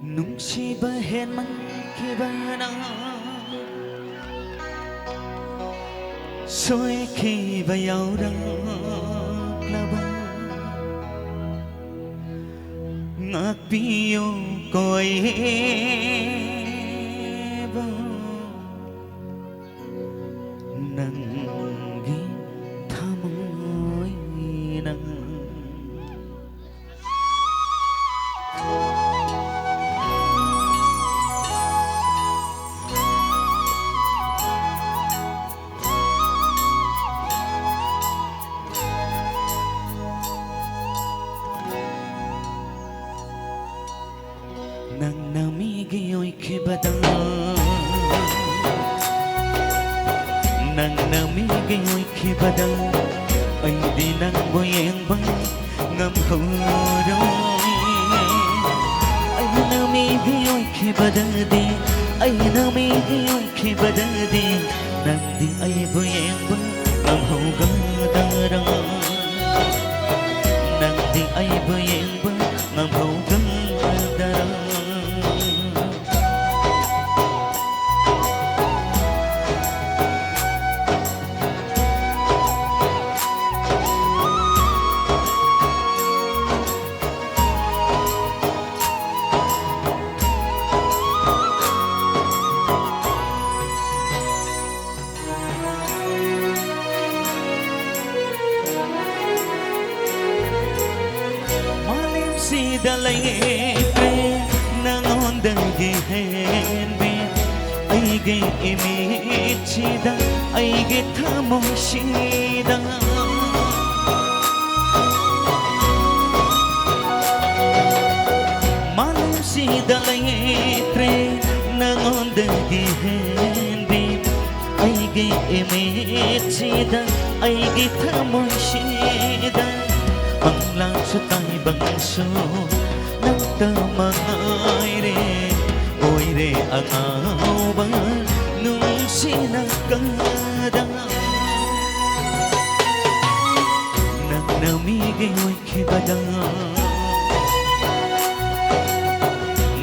ꯅꯨꯡꯁꯤꯕ ꯍꯦꯟꯃꯟꯈꯤꯕꯅ ꯁꯣꯏꯈꯤꯕ ꯌꯥꯎꯔꯛꯂꯕ ꯉꯥꯛꯄꯤꯌꯨ ꯀꯣꯏꯕ ꯅꯪꯒꯤ ꯊꯃꯣꯏꯅ ꯅꯪꯅ ꯃꯤꯒꯤ ꯑꯣꯏꯈꯤꯕꯗ ꯅꯪꯅ ꯃꯤꯒꯤ ꯑꯣꯏꯈꯤꯕꯗ ꯑꯩꯗꯤ ꯅꯪꯕꯨ ꯌꯦꯡꯕ ꯉꯝꯍꯧꯔꯣꯏ ꯑꯩꯅ ꯃꯤꯒꯤ ꯑꯣꯏꯈꯤꯕꯗꯗꯤ ꯑꯩꯅ ꯃꯤꯒꯤ ꯑꯣꯏꯈꯤꯕꯗꯗꯤ ꯅꯪꯗꯤ ꯑꯩꯕꯨ ꯌꯦꯡꯕ ꯉꯝꯍꯧꯒꯗꯔꯥ ꯅꯪꯗꯤ ꯑꯩꯕꯨ ꯌꯦꯡꯕ ꯉꯝꯍꯧꯒꯗꯔꯥ Sida laytre nangondagi henbe aige imichida aige thamoshida malum sida laytre nangondagi henbe aige imichida aige thamoshida ang lang sa tayo bangso ng tamangay re oy re ang awan nung sinagkada nang namigay oy kibada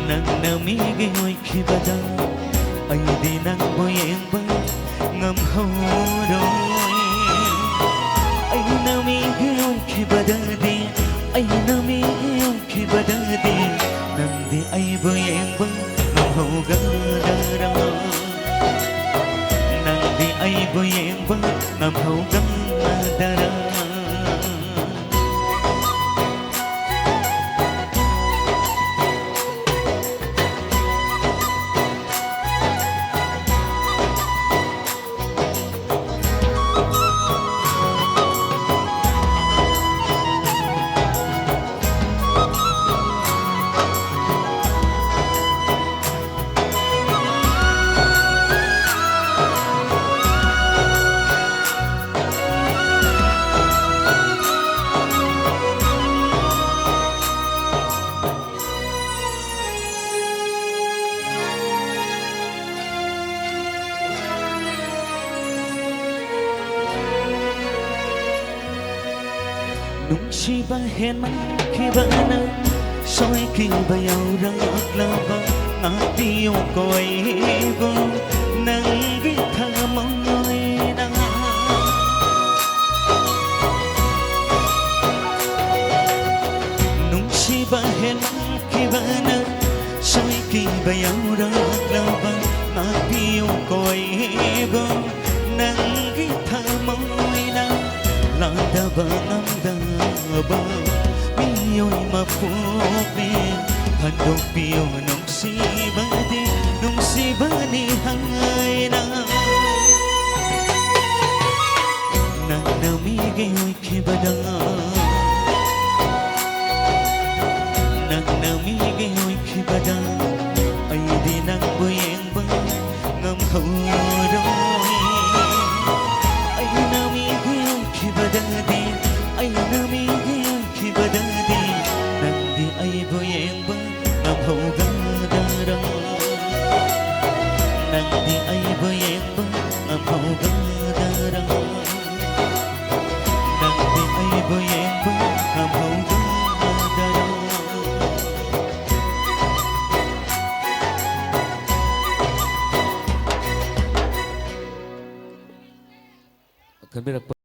nang namigay oy kibada ay di nang boyeng ba ngamhoroy ay namigay oy kibada ay namigay kibadadi nandi ay boyeng namhaugadara nandi ay boyeng namhaugadara Nungsiba henmankibana soykiba yauraklaba ngatiyo koibo nanggi thamoyna Nungsiba henmankibana soykiba yauraklaba ngatiyo koibo nanggi thamoyna Lada ba miyo'y mapupin handog piyo nung sibani hangay na nang namigay oy kibada nang namigay oy kibada ay di nang boyeng ba ngamhauroy ay namigay oy kibadadi ay namigay oy kibadadi nandi ay boyeng ba namhaugadara nandi ay boyeng ba namhaugadara nandi ay boyeng khꯟꯕꯤꯔꯛꯄ